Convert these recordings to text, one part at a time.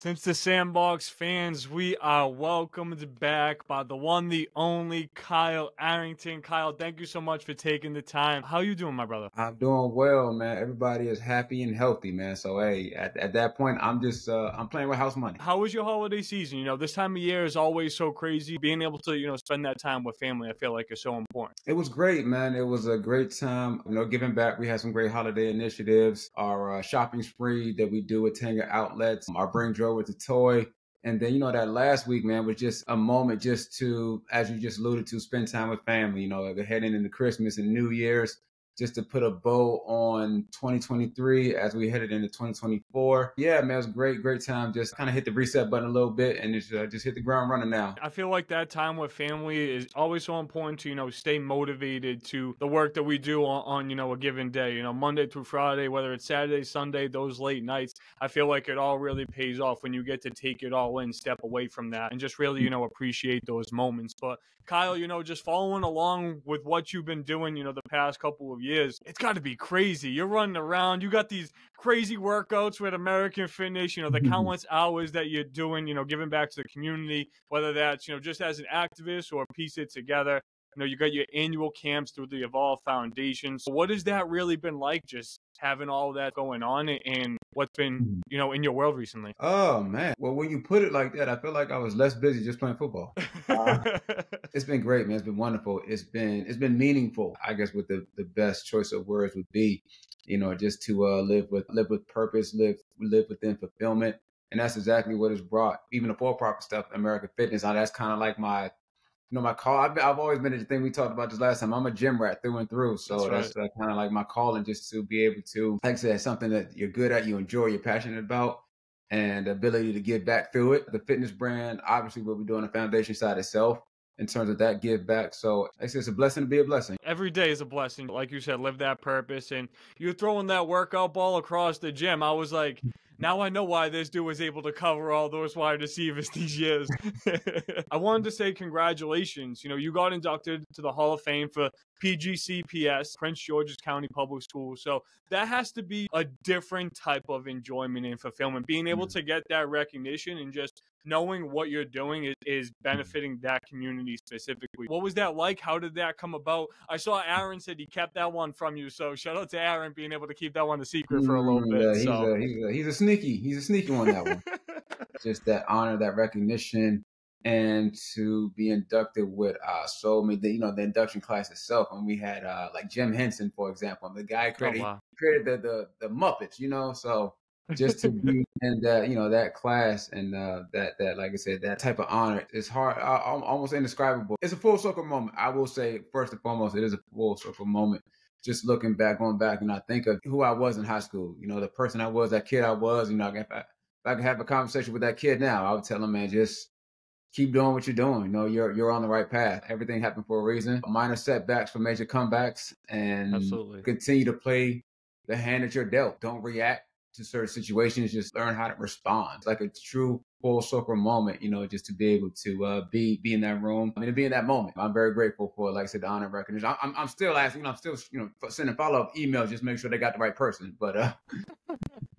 Since the Sandbox fans, we are welcomed back by the one, the only Kyle Arrington. Kyle, thank you so much for taking the time. How you doing, my brother? I'm doing well, man. Everybody is happy and healthy, man. So hey, at that point, I'm just I'm playing with house money. How was your holiday season? This time of year is always so crazy. Being able to, spend that time with family, I feel like is so important. It was great, man. It was a great time. Giving back. We had some great holiday initiatives. Our shopping spree that we do at Tanger Outlets. Our Bring Joy with the Toy. And then, that last week, man, was just a moment just to, as you just alluded to, spend time with family, heading into Christmas and New Year's, just to put a bow on 2023 as we headed into 2024. Yeah, man, it was a great time. Just kind of hit the reset button a little bit and just hit the ground running now. I feel like that time with family is always so important to, stay motivated to the work that we do on a given day, Monday through Friday, whether it's Saturday, Sunday, those late nights. I feel like it all really pays off when you get to take it all in, step away from that, and just really, appreciate those moments. But Kyle, just following along with what you've been doing, the past couple of years, it's got to be crazy. You're running around. You got these crazy workouts with American Fitness, the countless hours that you're doing, giving back to the community, whether that's, just as an activist or piece it together. You got your annual camps through the Evolve Foundation. So what has that really been like, just having all of that going on, and what's been, in your world recently? Oh, man. Well, when you put it like that, I feel like I was less busy just playing football. It's been great, man. It's been wonderful. It's been meaningful, I guess, with the best choice of words would be, just to live with purpose, live within fulfillment. And that's exactly what it's brought. Even the for-profit stuff, American Fitness, that's kind of like my call. I've always been at the thing we talked about this last time. I'm a gym rat through and through. So that's kind of like my calling, just to be able to, like I said, something that you're good at, you enjoy, you're passionate about, and the ability to give back through it. The fitness brand, obviously what we do on the foundation side itself, in terms of that give back. So it's a blessing to be a blessing. Every day is a blessing. Like you said, live that purpose. And you're throwing that workout ball across the gym. I was like, now I know why this dude was able to cover all those wide receivers these years. I wanted to say congratulations. You got inducted to the Hall of Fame for PGCPS, Prince George's County Public Schools. So that has to be a different type of enjoyment and fulfillment. Being able to get that recognition and just knowing what you're doing is benefiting that community specifically. What was that like? How did that come about? I saw Aaron said he kept that one from you. So shout out to Aaron being able to keep that one a secret for a little bit. He's a sneaky one, that one. Just that honor, that recognition, and to be inducted with so many, the induction class itself. And we had like Jim Henson, for example, the guy created the Muppets, so just to be in that, that class and that like I said, that type of honor is hard, almost indescribable. It's a full circle moment. I will say, first and foremost, it is a full circle moment. Just going back, and I think of who I was in high school, the person I was, that kid I was, if I could have a conversation with that kid now, I would tell him, man, just keep doing what you're doing. You're on the right path. Everything happened for a reason. Minor setbacks for major comebacks, and absolutely continue to play the hand that you're dealt. Don't react to certain situations. Just learn how to respond. It's like a true full circle moment, just to be able to be in that room. To be in that moment. I'm very grateful for, like I said, the honor and recognition. I'm still asking, I'm still, sending follow-up emails, just make sure they got the right person. But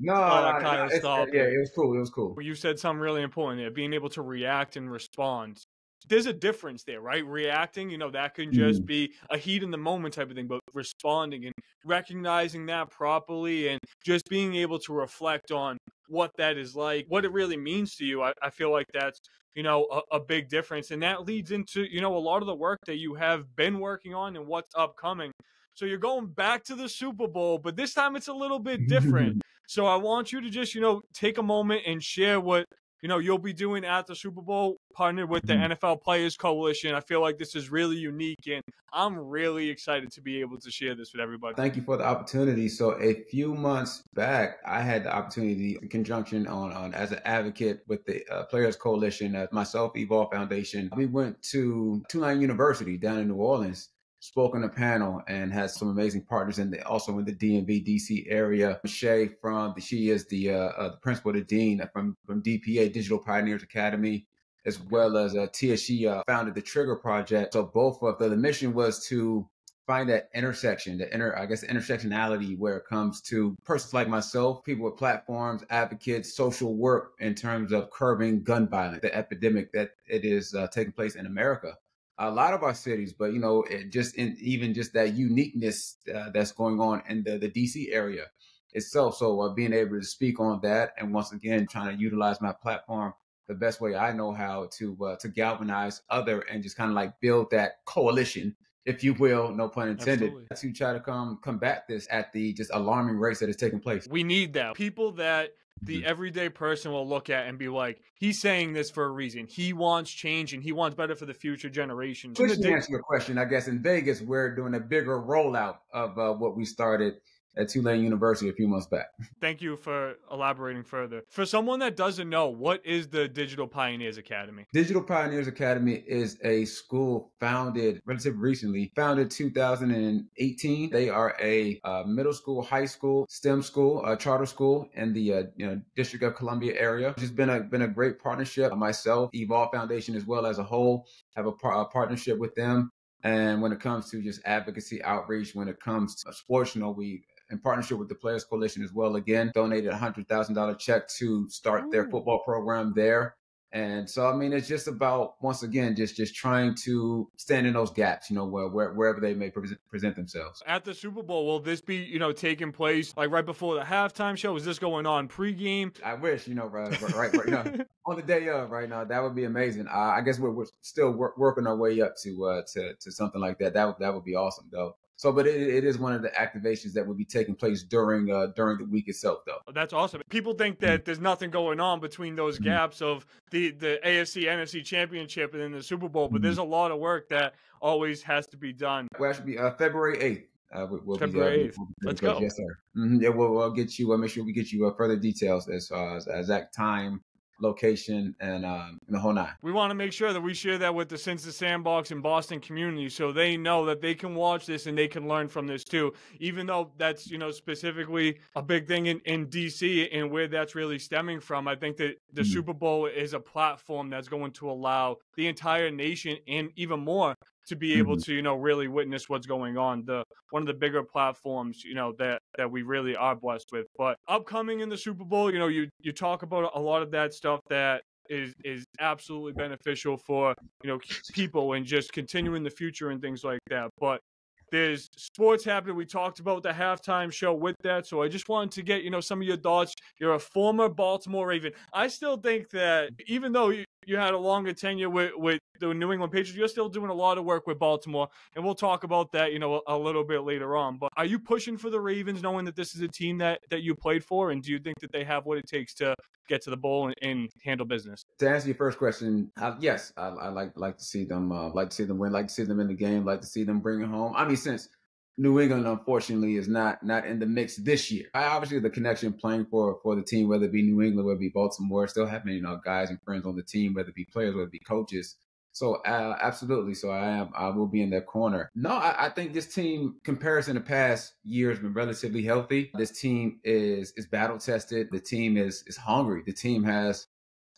no, it was cool. It was cool. Well, you said something really important there, being able to react and respond. There's a difference there, right? Reacting, that can just be a heat in the moment type of thing, but responding and recognizing that properly and just being able to reflect on what that is like, what it really means to you. I feel like that's, a big difference. And that leads into, a lot of the work that you have been working on and what's upcoming. So you're going back to the Super Bowl, but this time it's a little bit different. So I want you to just, take a moment and share what, you'll be doing at the Super Bowl, partnered with the NFL Players Coalition. I feel like this is really unique, and I'm really excited to be able to share this with everybody. Thank you for the opportunity. So a few months back, I had the opportunity, in conjunction on as an advocate with the Players Coalition, myself, Evolve Foundation. We went to Tulane University down in New Orleans, spoke on a panel, and had some amazing partners also in the DMV DC area. Shay she is the principal, the dean from DPA, Digital Pioneers Academy, as well as Tia. She founded the Trigger Project. So both of the mission was to find that intersection, I guess, the intersectionality where it comes to persons like myself, people with platforms, advocates, social work in terms of curbing gun violence, the epidemic that it is taking place in America. A lot of our cities, but even just that uniqueness that's going on in the DC area itself. So being able to speak on that, and once again trying to utilize my platform the best way I know how to galvanize other and just kind of like build that coalition, if you will, no pun intended, Absolutely. to try to combat this at the just alarming rates that is taking place. We need that. People that the Mhm. everyday person will look at and be like, he's saying this for a reason. He wants change and he wants better for the future generations. Just to answer your question, I guess in Vegas, we're doing a bigger rollout of what we started at Tulane University a few months back. Thank you for elaborating further. For someone that doesn't know, what is the Digital Pioneers Academy? Digital Pioneers Academy is a school founded relatively recently, founded 2018. They are a middle school, high school, STEM school, charter school in the District of Columbia area. It's been a great partnership. Myself, Evolve Foundation, as well as a whole, have a partnership with them. And when it comes to just advocacy outreach, when it comes to sports, we, in partnership with the Players Coalition as well, again, donated a $100,000 check to start their football program there. And so, I mean, it's just about, once again, just trying to stand in those gaps, wherever they may present themselves. At the Super Bowl, will this be, taking place like right before the halftime show? Is this going on pregame? I wish, right, on the day of right now, that would be amazing. I guess we're still working our way up to something like that. That would be awesome, though. So, but it is one of the activations that will be taking place during the week itself, though. That's awesome. People think that there's nothing going on between those gaps of the AFC, NFC championship and then the Super Bowl, but there's a lot of work that always has to be done. Well, actually, February 8th. February 8th. Let's go. Yes, sir. Yeah, we'll get you. Make sure we get you further details as far as exact time, location, and the whole nine. We want to make sure that we share that with the Sandbox and Boston community so they know that they can watch this and they can learn from this too, even though that's, specifically a big thing in DC and where that's really stemming from. I think that the Super Bowl is a platform that's going to allow the entire nation and even more to be able to, really witness what's going on. One of the bigger platforms, that we really are blessed with. But upcoming in the Super Bowl, you talk about a lot of that stuff that is absolutely beneficial for, people and just continuing the future and things like that. But there's sports happening. We talked about the halftime show with that. So I just wanted to get, some of your thoughts. You're a former Baltimore Raven. I still think that even though you had a longer tenure with the New England Patriots, you're still doing a lot of work with Baltimore. And we'll talk about that, a little bit later on. But are you pushing for the Ravens knowing that this is a team that you played for? And do you think that they have what it takes to get to the bowl and handle business? To answer your first question, yes, I like to see them like to see them win, like to see them in the game, like to see them bring it home. I mean, since New England, unfortunately, is not in the mix this year. Obviously, the connection playing for the team, whether it be New England, whether it be Baltimore, still having guys and friends on the team, whether it be players, whether it be coaches. So absolutely. So I will be in their corner. No, I think this team, comparison to past years, has been relatively healthy. This team is battle tested. The team is hungry. The team has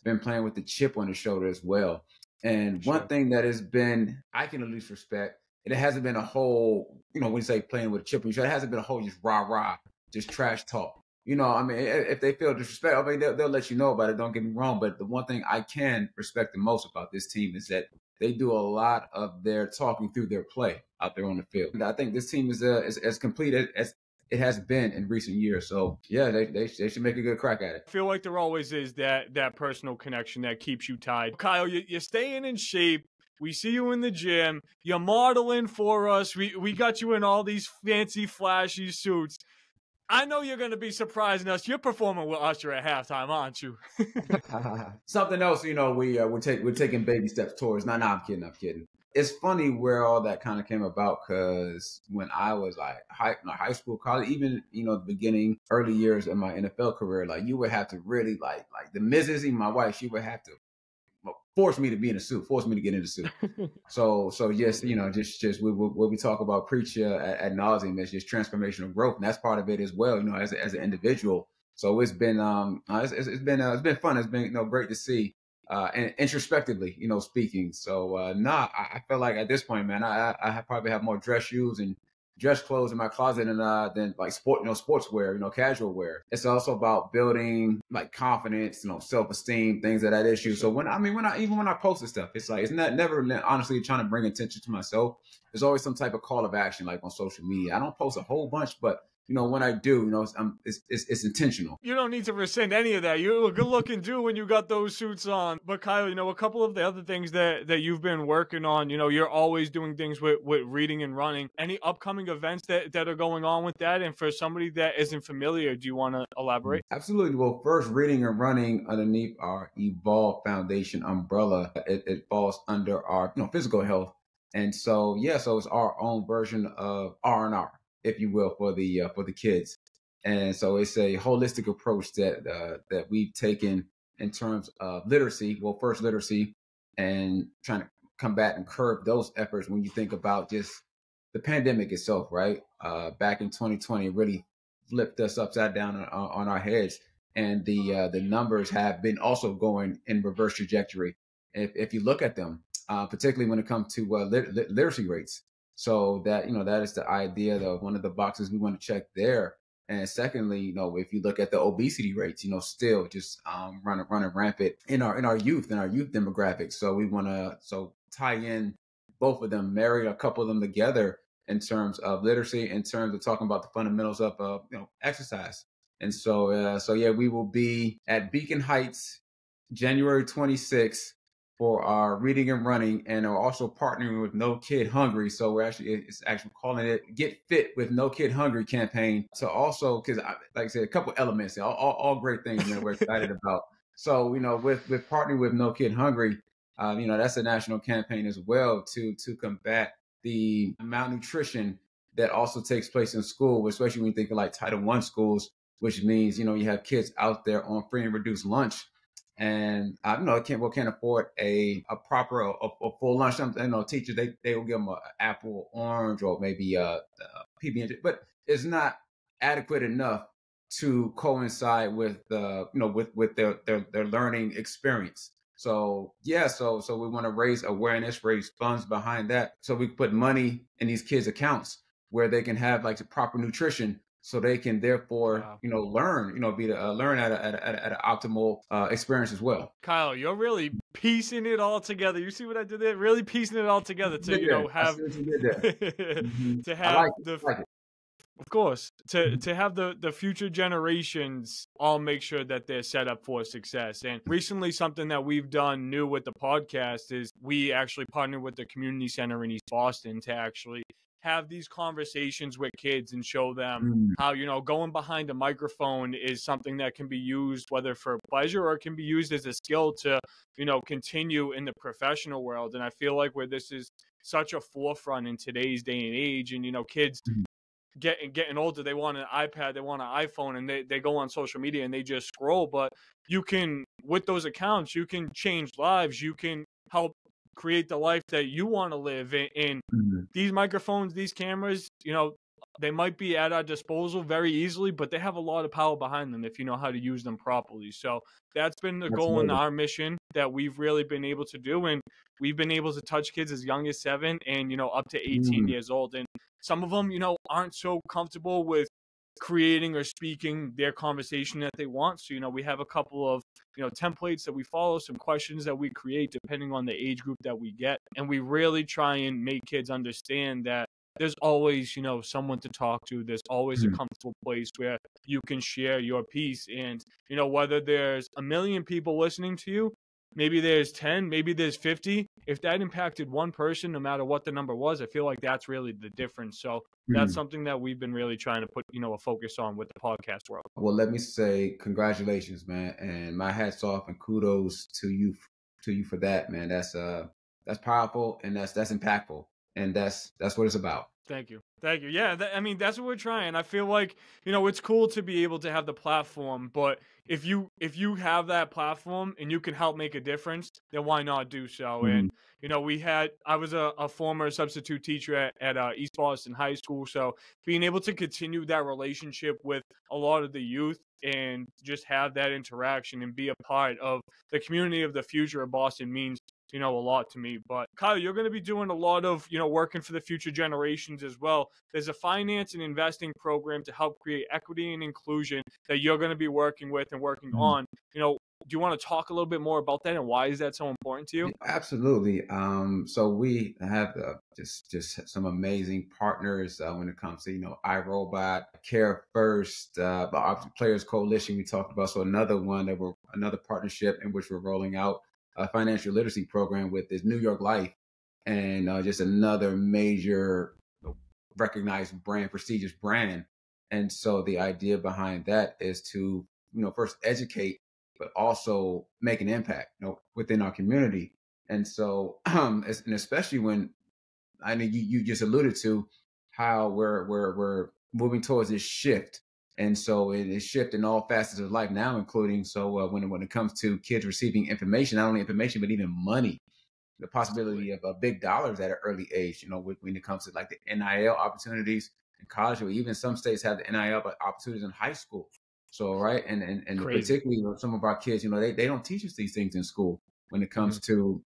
been playing with the chip on the shoulder as well. And one thing that has been, I can at least respect, it hasn't been a whole, when you say playing with a chip on your shoulder, it hasn't been a whole just rah, just trash talk. I mean, if they feel disrespect, I mean, they'll let you know about it. Don't get me wrong. But the one thing I can respect the most about this team is that they do a lot of their talking through their play out there on the field. And I think this team is as complete as it has been in recent years. So, yeah, they should make a good crack at it. I feel like there always is that personal connection that keeps you tied. Kyle, you're staying in shape. We see you in the gym. You're modeling for us. We got you in all these fancy, flashy suits. I know you're going to be surprising us. You're performing with Usher at halftime, aren't you? Something else, we're taking baby steps towards. No, I'm kidding. It's funny where all that kind of came about because when I was like high school, college, even, the beginning, early years of my NFL career, like you would have to really like the missus, even my wife, she would have to force me to be in a suit, force me to get in a suit. So yes, just what we talk about preach ad nauseum is just transformational growth, and that's part of it as well. As an individual. So it's been it's been fun. It's been great to see and introspectively, speaking. So, I feel like at this point, man, probably have more dress shoes and dress clothes in my closet than like sportswear, casual wear. It's also about building like confidence, self-esteem, things of that issue. So when I post stuff, it's like, it's not never honestly trying to bring attention to myself. There's always some type of call of action, like on social media. I don't post a whole bunch, but when I do, it's intentional. You don't need to rescind any of that. You're a good looking dude when you got those suits on. But Kyle, a couple of the other things that you've been working on, you're always doing things with reading and running. Any upcoming events that are going on with that? And for somebody that isn't familiar, do you want to elaborate? Absolutely. Well, first, reading and running underneath our Evolve Foundation umbrella, it falls under our physical health. And so, so it's our own version of R&R, if you will, for the kids. And so it's a holistic approach that we've taken in terms of literacy. Well, first literacy, and trying to combat and curb those efforts when you think about just the pandemic itself, right? Back in 2020, it really flipped us upside down on our heads. And the numbers have been also going in reverse trajectory. If you look at them, particularly when it comes to literacy rates. So that is the idea, though, one of the boxes we want to check there. And secondly, if you look at the obesity rates, still just running rampant in our youth demographics. So we want to tie in both of them, marry a couple of them together in terms of literacy, in terms of talking about the fundamentals of exercise. And so we will be at Beacon Heights, January 26th. For our reading and running, and are also partnering with No Kid Hungry. So it's actually calling it Get Fit with No Kid Hungry campaign. So also, because like I said, a couple elements, all great things that we're excited about. So, with partnering with No Kid Hungry, that's a national campaign as well to combat the malnutrition that also takes place in school, especially when you think of like Title I schools, which means, you have kids out there on free and reduced lunch. And can't afford a proper a full lunch. Teachers they will give them an apple, orange, or maybe a PB&J, but it's not adequate enough to coincide with with their learning experience. So we want to raise awareness, raise funds behind that, so we put money in these kids' accounts where they can have like the proper nutrition. So they can therefore, learn, learn at an optimal experience as well. Kyle, you're really piecing it all together. You see what I did there? Really piecing it all together to, have to have of course, to have the future generations all make sure that they're set up for success. And recently, something that we've done new with the podcast is we actually partnered with the community center in East Boston to actually have these conversations with kids and show them how, going behind a microphone is something that can be used whether for pleasure or it can be used as a skill to, continue in the professional world. And I feel like where this is such a forefront in today's day and age, and, kids getting older, they want an iPad, they want an iPhone, and they go on social media and they just scroll. But you can, with those accounts, you can change lives. You can help create the life that you want to live in. These microphones, these cameras, they might be at our disposal very easily, but they have a lot of power behind them if you know how to use them properly. So that's been the goal in our mission that we've really been able to do. And we've been able to touch kids as young as 7 and, up to 18 years old. And some of them, aren't so comfortable with creating or speaking their conversation that they want. So, we have a couple of, templates that we follow, some questions that we create depending on the age group that we get. And we really try and make kids understand that there's always, someone to talk to. There's always a comfortable place where you can share your piece. And, whether there's 1 million people listening to you, maybe there's 10, maybe there's 50. If that impacted one person, no matter what the number was, I feel like that's really the difference. So that's something that we've been really trying to put, a focus on with the podcast world. Well, let me say congratulations, man. And my hat's off and kudos to you for that, man. That's powerful and that's impactful. And that's what it's about. Thank you. Yeah, that's what we're trying. I feel like, it's cool to be able to have the platform, but if you have that platform and you can help make a difference, then why not do so? And, I was a former substitute teacher at East Boston High School. So being able to continue that relationship with a lot of the youth and just have that interaction and be a part of the community of the future of Boston means, a lot to me. But Kyle, you're going to be doing a lot of, working for the future generations as well. There's a finance and investing program to help create equity and inclusion that you're going to be working with and working on. Do you want to talk a little bit more about that and why is that so important to you? Absolutely. So we have just some amazing partners when it comes to iRobot, Care First, the Players Coalition we talked about. So another partnership in which we're rolling out a financial literacy program with is New York Life, and just another major recognized brand, prestigious brand. And so the idea behind that is to first educate, but also make an impact, within our community. And so, and especially when I know you just alluded to how we're moving towards this shift, and so it is shift in all facets of life now, including when it comes to kids receiving information, not only information but even money, the possibility of big dollars at an early age. When it comes to like the NIL opportunities in college, or even some states have the NIL opportunities in high school. So right, and particularly some of our kids, they don't teach us these things in school. When it comes to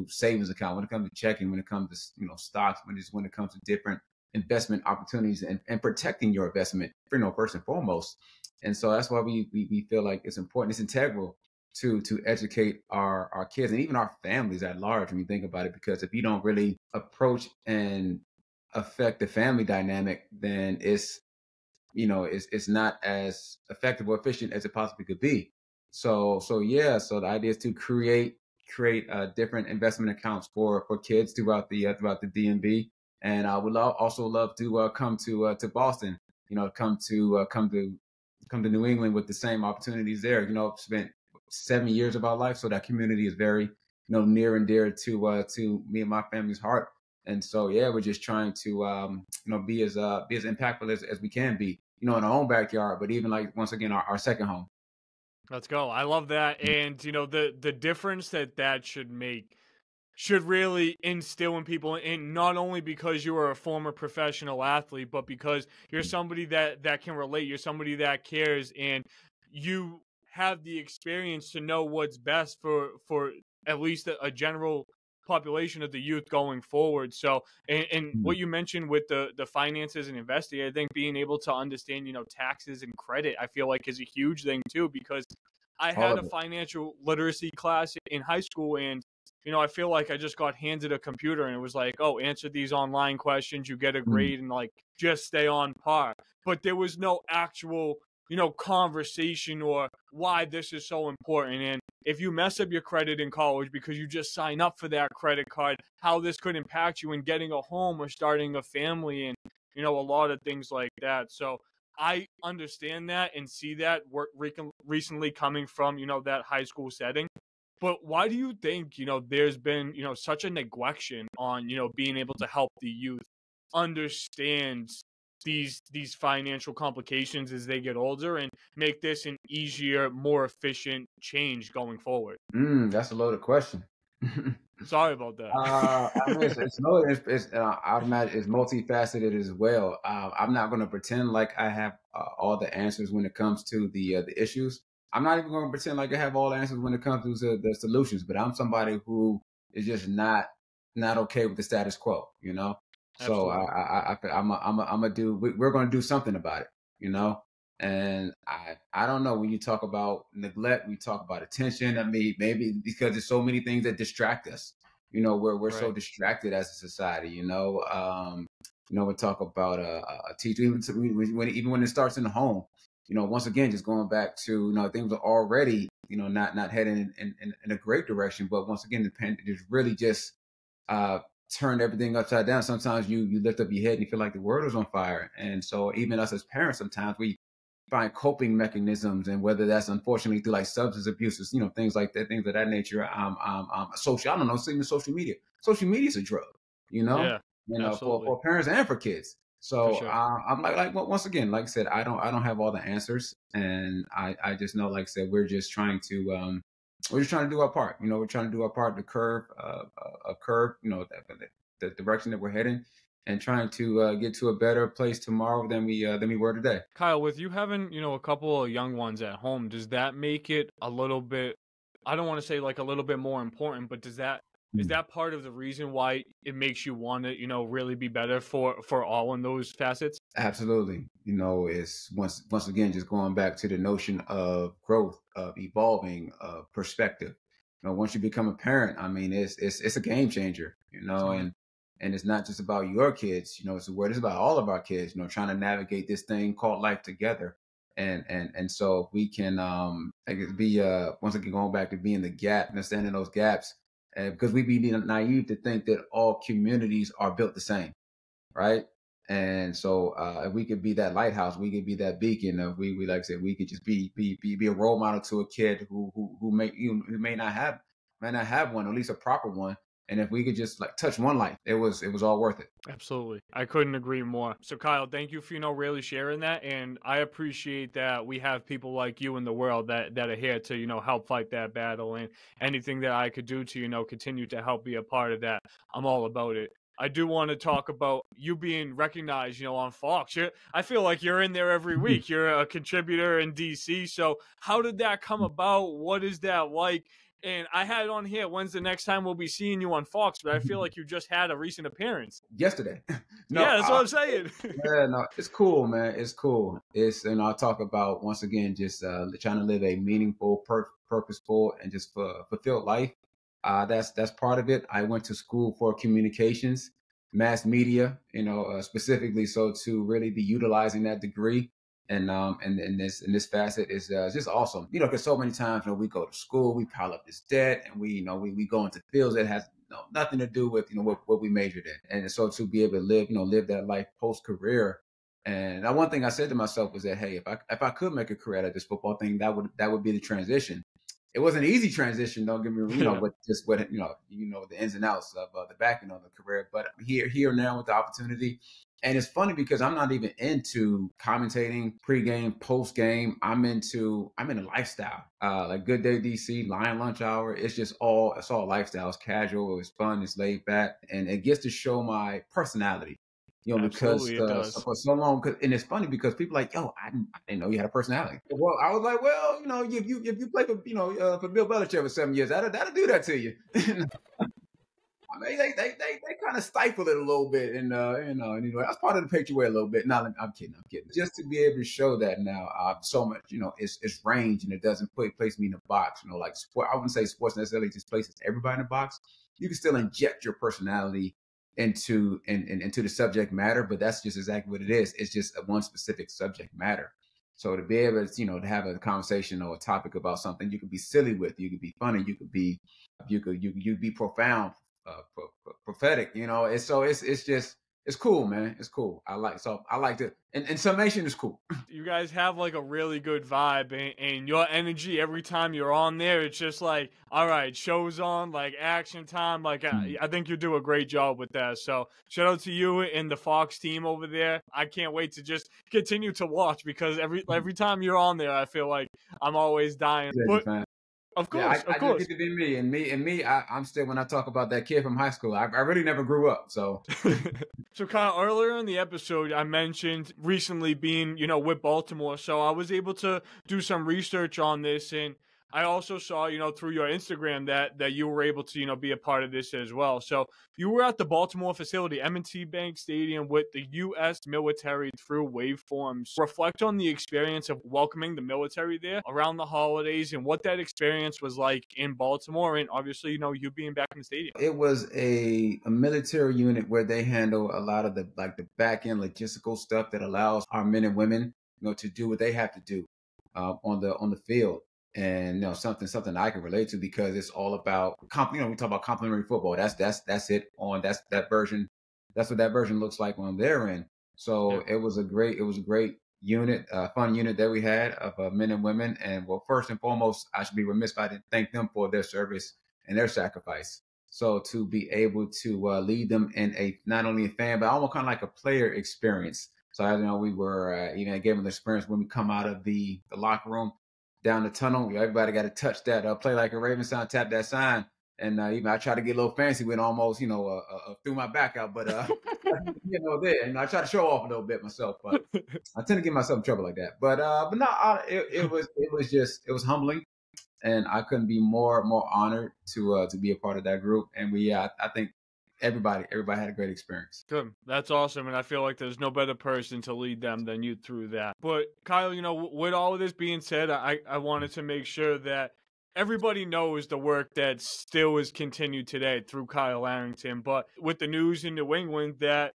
savings account, when it comes to checking, when it comes to stocks, when it comes to different investment opportunities and protecting your investment, first and foremost. And so that's why we feel like it's important. It's integral to educate our kids and even our families at large when you think about it, because if you don't really approach and affect the family dynamic, then it's not as effective or efficient as it possibly could be. So the idea is to create different investment accounts for kids throughout the DMV, and I would also love to come to Boston, come to New England with the same opportunities there. Spent 7 years of our life, so that community is very near and dear to me and my family's heart. And so we're just trying to be as impactful as we can be, in our own backyard, but even like once again our second home. Let's go. I love that. And the difference that should make should really instill in people, and not only because you are a former professional athlete, but because you're somebody that can relate, you're somebody that cares, and you have the experience to know what's best for at least a general population of the youth going forward. So, and what you mentioned with the finances and investing, I think being able to understand, taxes and credit, I feel like is a huge thing too, because I had a financial literacy class in high school, and I feel like I just got handed a computer and it was like, oh, answer these online questions, you get a grade, and like just stay on par. But there was no actual, conversation or why this is so important. And if you mess up your credit in college because you just sign up for that credit card, how this could impact you in getting a home or starting a family, and, a lot of things like that. So I understand that and see that work recently coming from, that high school setting. But why do you think, there's been, such a neglection on, being able to help the youth understand these financial complications as they get older and make this an easier, more efficient change going forward? That's a loaded question. Sorry about that. I mean, I imagine it's multifaceted as well. I'm not going to pretend like I have all the answers when it comes to the issues. I'm not even going to pretend like I have all the answers when it comes to the solutions. But I'm somebody who is just not okay with the status quo. So I'm a do. We're going to do something about it. And I don't know, when you talk about neglect, we talk about attention. I mean, maybe because there's so many things that distract us. We're so distracted as a society. We talk about a teacher, even when it starts in the home. Once again, just going back to things are already not heading in a great direction, but once again, the pandemic just really just turned everything upside down. Sometimes you lift up your head and you feel like the world is on fire, and so even us as parents, sometimes we find coping mechanisms, and whether that's unfortunately through like substance abuses, things like that, things of that nature. Social, I don't know, even social media. Social media is a drug, Yeah, for parents and for kids. So for sure. I'm well, once again, like I said, I don't have all the answers, and I just know, like I said, we're just trying to do our part. We're trying to do our part to curb, the direction that we're heading. and trying to get to a better place tomorrow than we were today. Kyle, with you having, a couple of young ones at home, does that make it a little bit, I don't want to say like a little bit more important, but is that part of the reason why it makes you want to, really be better for all in those facets? Absolutely. It's once again just going back to the notion of growth, of evolving, of perspective. Once you become a parent, I mean, it's a game changer. Mhm. And it's not just about your kids. It's about all of our kids. Trying to navigate this thing called life together. And so if we can, I guess be once again going back to being the gap, understanding those gaps, because we'd be naive to think that all communities are built the same, right? And so if we could be that lighthouse, we could be that beacon. If we like I said, we could just be a role model to a kid who may not have one, or at least a proper one. And if we could just like touch one life, it was all worth it. Absolutely. I couldn't agree more. So Kyle, thank you for, really sharing that. And I appreciate that we have people like you in the world that are here to, help fight that battle, and anything that I could do to, continue to help be a part of that. I'm all about it. I do want to talk about you being recognized, on Fox. I feel like you're in there every week. You're a contributor in DC. So how did that come about? What is that like? And I had it on here, when's the next time we'll be seeing you on Fox? But I feel like you just had a recent appearance. Yesterday. No, Yeah, that's what I'm saying. yeah, no, it's cool, man. It's cool. I'll talk about once again just trying to live a meaningful, purposeful, and just fulfilled life. That's part of it. I went to school for communications, mass media, specifically, so to really be utilizing that degree. And in this facet is just awesome, because so many times, we go to school, we pile up this debt, and we go into fields that has nothing to do with what we majored in. And so to be able to live that life post career. And one thing I said to myself was that, hey, if I could make a career out of this football thing, that would be the transition. It wasn't an easy transition, don't get me wrong, Yeah, but just what the ins and outs of the back end of the career. But here now with the opportunity, and it's funny because I'm not even into commentating pregame, postgame. I'm in a lifestyle. Like Good Day DC, Lion Lunch Hour. It's all lifestyle. It's casual. It's fun. It's laid back, and it gets to show my personality. Because absolutely it does. for so long, and it's funny because people are like, yo, I didn't know you had a personality. Well, I was like, well, if you play for Bill Belichick for 7 years, that'll do that to you. I mean, they kind of stifle it a little bit, and that's part of the picture way a little bit. No, I'm kidding. Just to be able to show that now, so much, it's range, and it doesn't place me in a box. Like sport. I wouldn't say sports necessarily just places everybody in a box. You can still inject your personality into the subject matter, but that's just exactly what it is. It's just a one specific subject matter. So to be able to, to have a conversation or a topic about something, you could be silly with, you could be funny, you could be profound, prophetic. It's cool, man. It's cool. I like it. And summation is cool. You guys have like a really good vibe, and your energy every time you're on there, it's just like, all right, show's on, like action time. Like I think you do a great job with that. So shout out to you and the Fox team over there. I can't wait to just continue to watch, because every time you're on there, I feel like I'm always dying. Yeah, But man. of Yeah, course, I of just course. get to be me, and me. I'm still, when I talk about that kid from high school, I really never grew up. So So kind of earlier in the episode, I mentioned recently being, with Baltimore. So I was able to do some research on this, and I also saw, through your Instagram that you were able to, be a part of this as well. So you were at the Baltimore facility, M&T Bank Stadium, with the U.S. military through Waveforms. Reflect on the experience of welcoming the military there around the holidays, and what that experience was like in Baltimore, and obviously, you being back in the stadium. it was a military unit where they handle a lot of the back end logistical stuff that allows our men and women, to do what they have to do on the field. And something I can relate to, because it's all about we talk about complementary football. That's it on that version. That's what that version looks like on their end. Yeah. So it was a great unit, fun unit that we had of men and women. And well, first and foremost, I should be remiss if I didn't thank them for their service and their sacrifice. So to be able to lead them in not only a fan, but almost kind of like a player experience. So as we were, gave them the experience when we come out of the locker room down the tunnel. Everybody got to touch that, play like a Raven sound, tap that sign. And even I try to get a little fancy with almost, threw my back out, but there, and I try to show off a little bit myself, but I tend to get myself in trouble like that. But no, it was humbling, and I couldn't be more honored to be a part of that group. And I think everybody had a great experience. Good. That's awesome. And I feel like there's no better person to lead them than you through that. But Kyle, with all of this being said, I wanted to make sure that everybody knows the work that still is continued today through Kyle Arrington. But with the news in New England that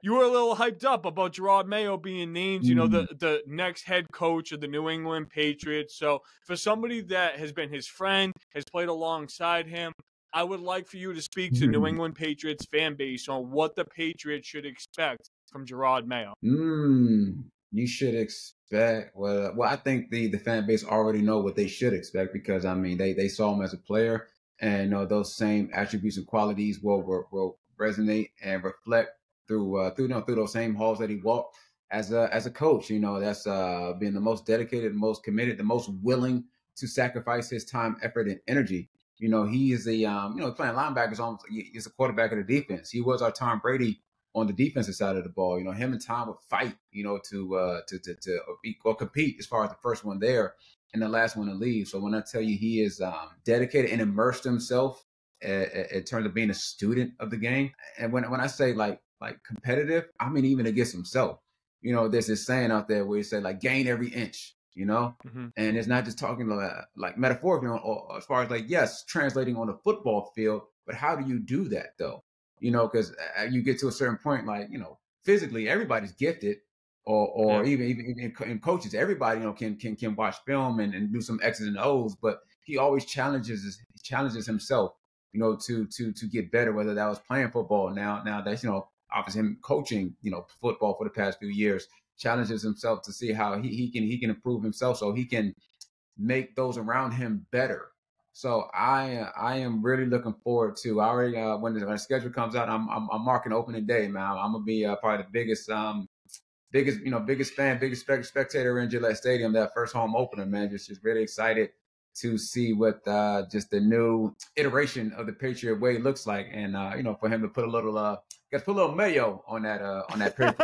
you were a little hyped up about Jerod Mayo being named, the next head coach of the New England Patriots. So for somebody that has been his friend, has played alongside him, I would like for you to speak to New England Patriots fan base on what the Patriots should expect from Jerod Mayo. You should expect, well, I think the fan base already know what they should expect, because they saw him as a player, and those same attributes and qualities will resonate and reflect through those same halls that he walked as a coach. That's being the most dedicated, the most committed, the most willing to sacrifice his time, effort, and energy. He is playing linebackers. He's a quarterback of the defense. He was our Tom Brady on the defensive side of the ball. Him and Tom would fight, to compete as far as the first one there and the last one to leave. So when I tell you he is dedicated and immersed himself in terms of being a student of the game, and when I say like competitive, I mean even against himself. There's this saying out there where you say like gain every inch. And it's not just talking like metaphorically, or as far as yes, translating on the football field, but how do you do that though? Because you get to a certain point, physically everybody's gifted, or even in coaches, everybody can watch film and do some X's and O's, but he always challenges himself, to get better. Whether that was playing football, now that's obviously him coaching football for the past few years, challenges himself to see how he can improve himself so he can make those around him better. So I am really looking forward to. I already when the schedule comes out, I'm marking opening day, man. I'm gonna be probably the biggest fan, biggest spectator in Gillette Stadium. That first home opener, man. Just really excited to see what just the new iteration of the Patriot way looks like, and for him to put a little mayo on that picture.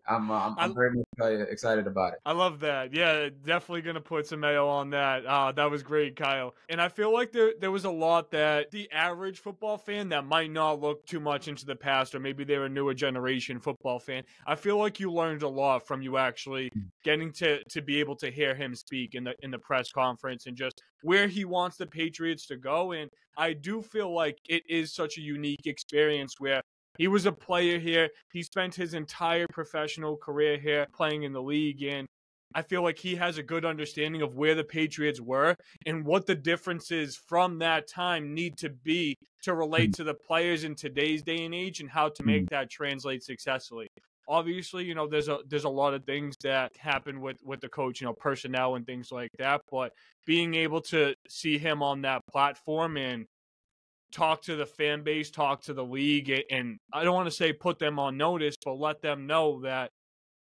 I'm very much excited about it. I love that. Yeah, definitely going to put some mayo on that. That was great, Kyle. And I feel like there was a lot that the average football fan that might not look too much into the past, or maybe they're a newer generation football fan. I feel like you learned a lot from you actually getting to be able to hear him speak in the press conference and just where he wants the Patriots to go. And I do feel like it is such a unique experience where he was a player here. He spent his entire professional career here playing in the league, and I feel like he has a good understanding of where the Patriots were and what the differences from that time need to be to relate to the players in today's day and age and how to make that translate successfully. Obviously, there's a lot of things that happen with the coach, personnel and things like that, but being able to see him on that platform and talk to the fan base, talk to the league, and I don't want to say put them on notice, but let them know that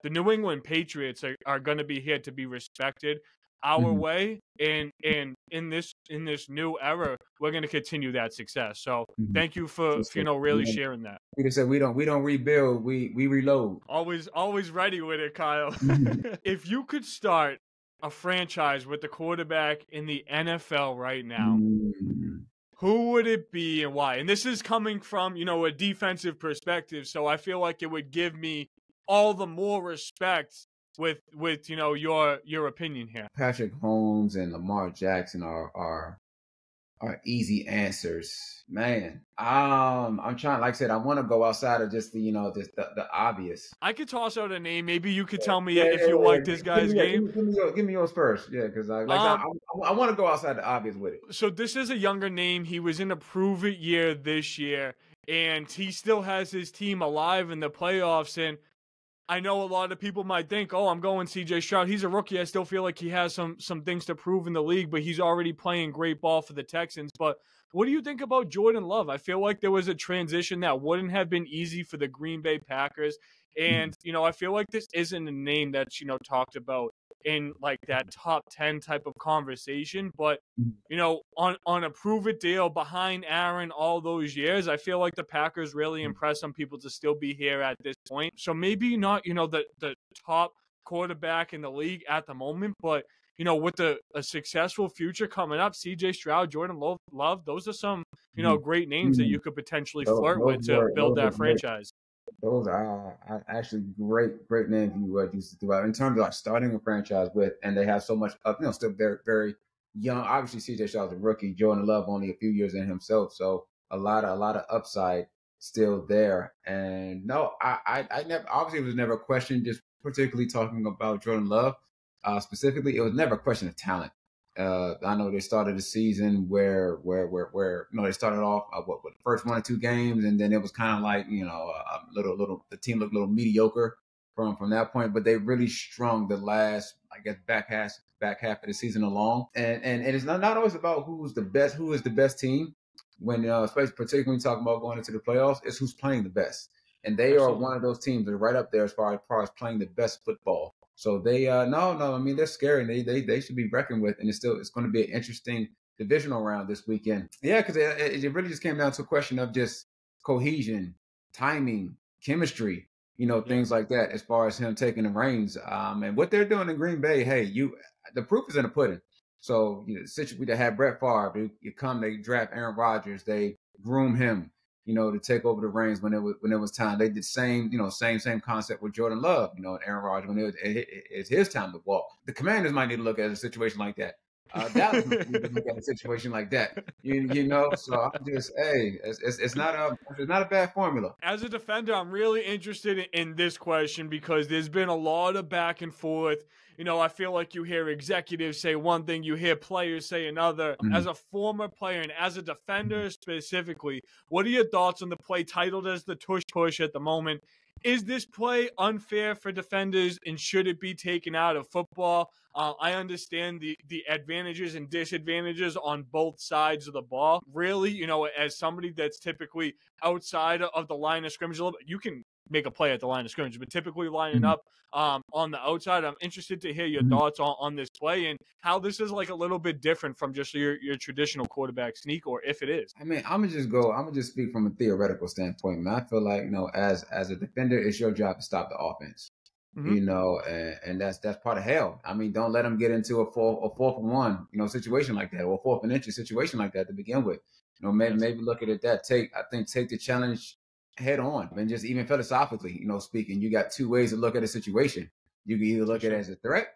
the New England Patriots are going to be here to be respected our way, and in this new era, we're going to continue that success. So thank you for really sharing that. We just said we don't rebuild, we reload. Always ready with it, Kyle. If you could start a franchise with the quarterback in the NFL right now, who would it be and why? And this is coming from, a defensive perspective, so I feel like it would give me all the more respect with your opinion here. Patrick Mahomes and Lamar Jackson are easy answers, man. I'm trying, like I said, I want to go outside of just the obvious. I could toss out a name. Maybe you could tell me if you like this guy's game. Give me yours first, yeah, because I want to go outside the obvious with it. So this is a younger name. He was in a prove it year this year, and he still has his team alive in the playoffs. And I know a lot of people might think, I'm going CJ Stroud. He's a rookie. I still feel like he has some things to prove in the league, but he's already playing great ball for the Texans. But what do you think about Jordan Love? I feel like there was a transition that wouldn't have been easy for the Green Bay Packers. And, I feel like this isn't a name that's, talked about in like that top 10 type of conversation. But Mhm. on a prove it deal behind Aaron all those years, I feel like the Packers really Mhm. impressed some people to still be here at this point. So maybe not, the top quarterback in the league at the moment, but with a successful future coming up, CJ Stroud, Jordan Love, those are some, Mhm. great names that Mhm. you could potentially flirt with Those to build were that great. franchise. Those are actually great names you used to throw out in terms of like starting a franchise with, and they have so much up. Still very very young. Obviously, CJ Stroud's a rookie. Jordan Love only a few years in himself, so a lot of upside still there. And no, I never obviously it was never a question. Just particularly talking about Jordan Love specifically, it was never a question of talent. I know they started the season where they started off what the first 1 or 2 games, and then it was kind of like a little the team looked a little mediocre from that point, but they really strung the last I guess back half of the season along, and it's not always about who is the best team when especially particularly talking about going into the playoffs, it's who's playing the best, and they are Absolutely. one of those teams that are right up there as far as playing the best football. So they no, I mean they're scary. They should be reckoned with, and it's going to be an interesting divisional round this weekend. Yeah, because it really just came down to a question of just cohesion, timing, chemistry, Yeah. things like that. As far as him taking the reins, and what they're doing in Green Bay, hey, the proof is in the pudding. So we had Brett Favre. They draft Aaron Rodgers. They groom him to take over the reins when it was time. They did same concept with Jordan Love, and Aaron Rodgers when it's his time to walk. The Commanders might need to look at a situation like that. Dallas might need to look at a situation like that. So I'm just it's not a bad formula. As a defender, I'm really interested in this question because there's been a lot of back and forth. I feel like you hear executives say one thing, you hear players say another. Mhm. As a former player and as a defender specifically, what are your thoughts on the play titled as the tush push at the moment? Is this play unfair for defenders and should it be taken out of football? I understand the advantages and disadvantages on both sides of the ball. Really, as somebody that's typically outside of the line of scrimmage a little bit, you can make a play at the line of scrimmage, but typically lining Mhm. up on the outside. I'm interested to hear your Mhm. thoughts on this play and how this is like a little bit different from just your traditional quarterback sneak, or if it is. I mean, I'm gonna just speak from a theoretical standpoint, man. I feel like, as a defender, it's your job to stop the offense. Mm-hmm. And that's part of hell. I mean, don't let them get into a fourth and one, situation like that, or a fourth and inches situation like that to begin with. Yes. Maybe look at it that take the challenge head on, and just even philosophically, speaking, you got two ways to look at a situation. You can either For look at it sure. as a threat,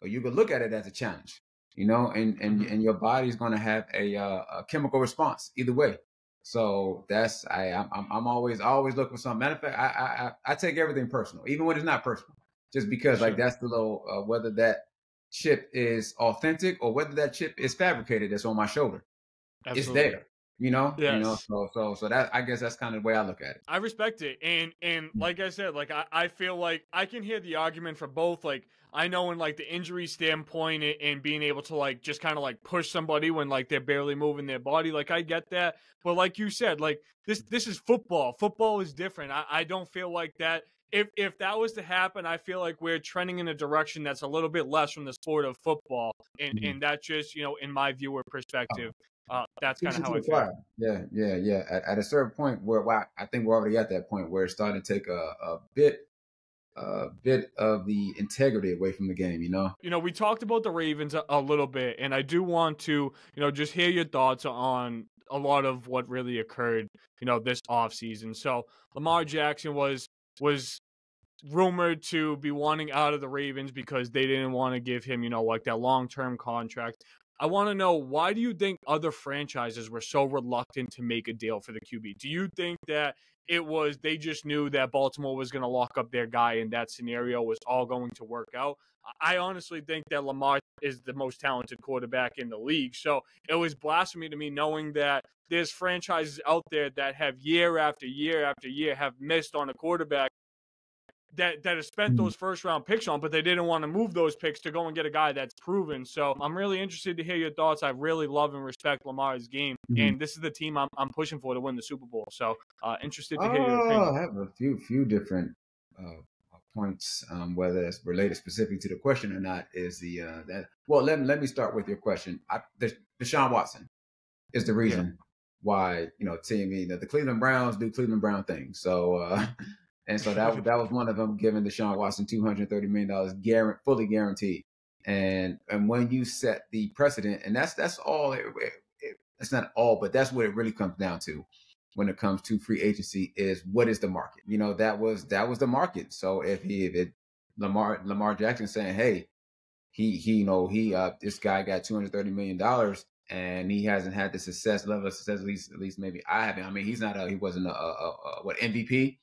or you can look at it as a challenge. Mm-hmm. And your body's going to have a chemical response either way. So I'm always looking for something. Matter of fact, I take everything personal, even when it's not personal, just For because like sure. that's the little whether that chip is authentic or whether that chip is fabricated that's on my shoulder. It's Absolutely. there, Yes. so that I guess that's kind of the way I look at it. I respect it. And like I said, like I feel like I can hear the argument for both. Like I know in like the injury standpoint and being able to like just kind of like push somebody when like they're barely moving their body. Like I get that. But like you said, like this is football. Football is different. I don't feel like that. If that was to happen, I feel like we're trending in a direction that's a little bit less from the sport of football. And that's just, in my viewer perspective, that's kind of Preaching to how the I feel. choir. Yeah. At a certain point I think we're already at that point where it's starting to take a bit of the integrity away from the game. We talked about the Ravens a little bit, and I do want to, just hear your thoughts on a lot of what really occurred, this offseason. So Lamar Jackson was rumored to be wanting out of the Ravens because they didn't want to give him, like that long-term contract. I want to know, why do you think other franchises were so reluctant to make a deal for the QB? Do you think that it was they just knew that Baltimore was going to lock up their guy and that scenario was all going to work out? I honestly think that Lamar is the most talented quarterback in the league. So it was blasphemy to me knowing that there's franchises out there that have year after year after year have missed on a quarterback that have spent Mhm. those first round picks on, but they didn't want to move those picks to go and get a guy that's proven. So I'm really interested to hear your thoughts. I really love and respect Lamar's game, Mhm. and this is the team I'm pushing for to win the Super Bowl. So interested to hear your Oh, opinion. I have a few different uh, points, whether it's related specifically to the question or not, is well, let me start with your question. Deshaun Watson is the Yeah. reason why, the Cleveland Browns do Cleveland Brown things. So and so that was one of them, giving Deshaun Watson $230 million fully guaranteed. And when you set the precedent, and that's all it's not all, but that's what it really comes down to when it comes to free agency, is what is the market? That was the market. So if Lamar Jackson saying, hey, this guy got $230 million and he hasn't had the level of success, at least maybe I haven't. I mean, he wasn't a MVP,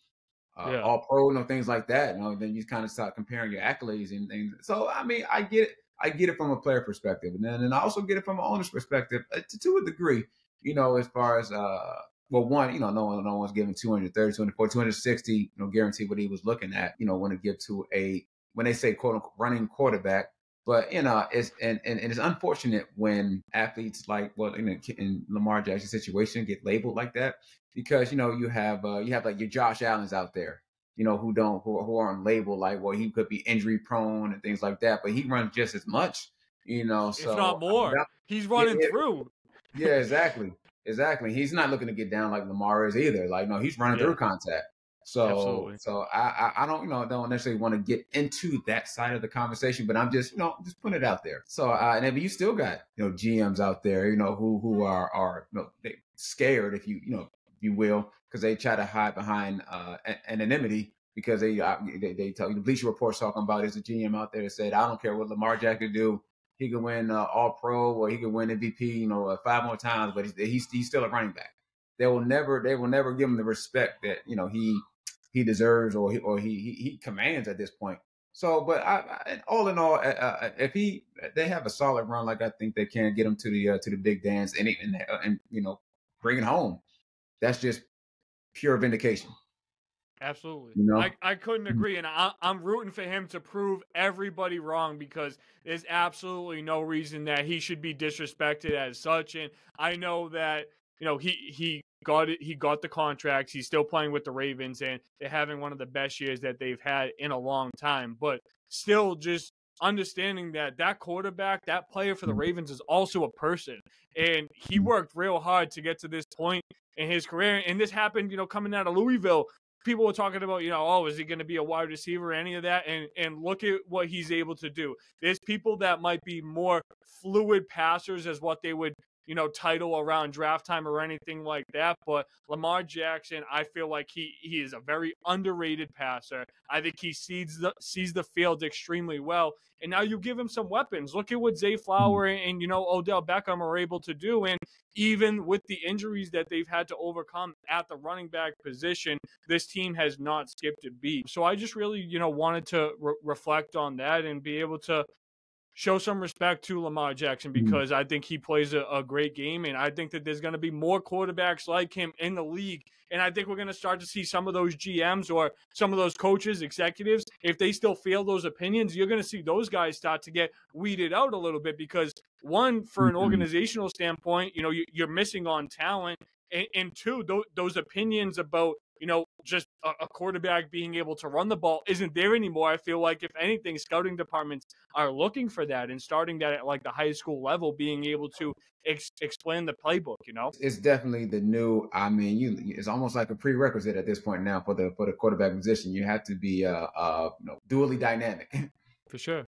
Yeah. all pro, things like that. Then you kind of start comparing your accolades and things. So, I mean, I get it. I get it from a player perspective, and I also get it from an owner's perspective to a degree. As far as one, no one's giving 230, 240, 260, guarantee what he was looking at. Want to give to when they say quote unquote running quarterback. But it's and it's unfortunate when athletes in Lamar Jackson's situation get labeled like that, because you have like your Josh Allens out there, who aren't labeled like, well, he could be injury prone and things like that, but he runs just as much, so if not more. He's running through. Yeah, exactly. He's not looking to get down like Lamar is either. Like, no, he's running through contact. So, absolutely. So I don't necessarily want to get into that side of the conversation, but I'm just putting it out there. So, and then you still got, GMs out there, who are scared, if you will, because they try to hide behind anonymity, because they tell you, the Bleacher Report's talking about, is a GM out there that said, I don't care what Lamar Jackson do. He could win All Pro, or he could win MVP, 5 more times, but he's still a running back. They will never give him the respect that he deserves, or he commands at this point. So, but all in all, if they have a solid run, like I think they can, get him to the big dance and bring it home, that's just pure vindication. Absolutely. I couldn't agree. And I'm rooting for him to prove everybody wrong, because there's absolutely no reason that he should be disrespected as such. And I know that, he got it. He got the contracts. He's still playing with the Ravens, and they're having one of the best years that they've had in a long time. But still, just understanding that quarterback, that player for the Ravens, is also a person. And he worked real hard to get to this point in his career. And this happened, coming out of Louisville. People were talking about, is he going to be a wide receiver or any of that? And look at what he's able to do. There's people that might be more fluid passers, as what they would, title around draft time or anything like that. But Lamar Jackson, I feel like he is a very underrated passer. I think he sees the field extremely well. And now you give him some weapons. Look at what Zay Flower and Odell Beckham are able to do. And even with the injuries that they've had to overcome at the running back position, this team has not skipped a beat. So I just really, wanted to reflect on that and be able to show some respect to Lamar Jackson, because I think he plays a great game, and I think that there's going to be more quarterbacks like him in the league. And I think we're going to start to see some of those GMs or some of those coaches, executives, if they still feel those opinions, you're going to see those guys start to get weeded out a little bit, because one, for an organizational standpoint, you're missing on talent, and two, those opinions about just a quarterback being able to run the ball isn't there anymore. I feel like, if anything, scouting departments are looking for that, and starting that at like the high school level, being able to explain the playbook. It's definitely the new. I mean, it's almost like a prerequisite at this point now for the quarterback position. You have to be dually dynamic. For sure.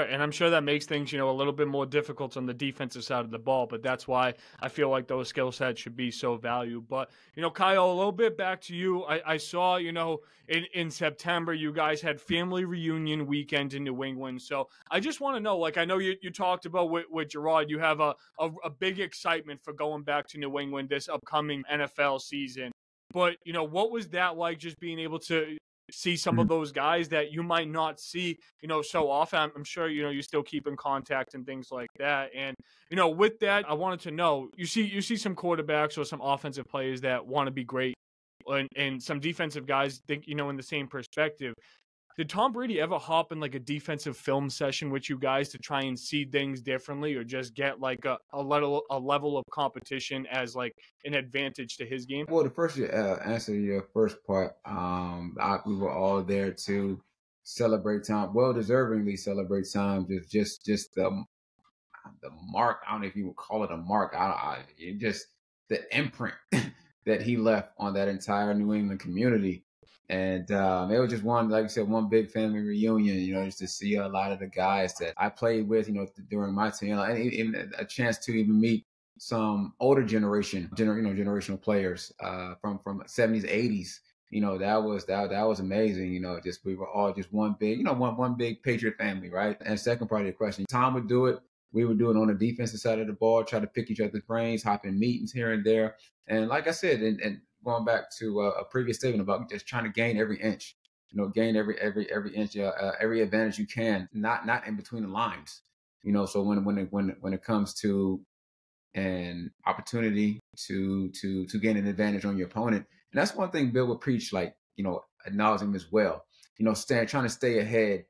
And I'm sure that makes things, a little bit more difficult on the defensive side of the ball, but that's why I feel like those skill sets should be so valued. But, Kyle, a little bit back to you. I saw, in September, you guys had family reunion weekend in New England. So I just want to know, I know you talked about with Jerod, you have a big excitement for going back to New England this upcoming NFL season. But, what was that like, just being able to see some of those guys that you might not see, so often? I'm sure, you still keep in contact and things like that. And, with that, I wanted to know, you see some quarterbacks or some offensive players that want to be great, and some defensive guys think, in the same perspective. Did Tom Brady ever hop in a defensive film session with you guys to try and see things differently, or just get a level of competition as an advantage to his game? Well, the first answer to your first part, we were all there too. celebrate time, well deservingly celebrate time. Just the mark. I don't know if you would call it a mark. It just the imprint that he left on that entire New England community. And it was just one, like I said, one big family reunion. Just to see a lot of the guys that I played with, during my team, and even a chance to even meet some older generational players from 70s, 80s. That was amazing. Just we were all just one big, one big Patriot family, right? And second part of the question, Tom would do it. We would do it on the defensive side of the ball, try to pick each other's brains, hop in meetings here and there. And like I said, and going back to a previous statement about just trying to gain every inch, gain every inch, every advantage you can, not in between the lines. So when it comes to an opportunity to gain an advantage on your opponent, and that's one thing Bill would preach, like acknowledging as well. Trying to stay ahead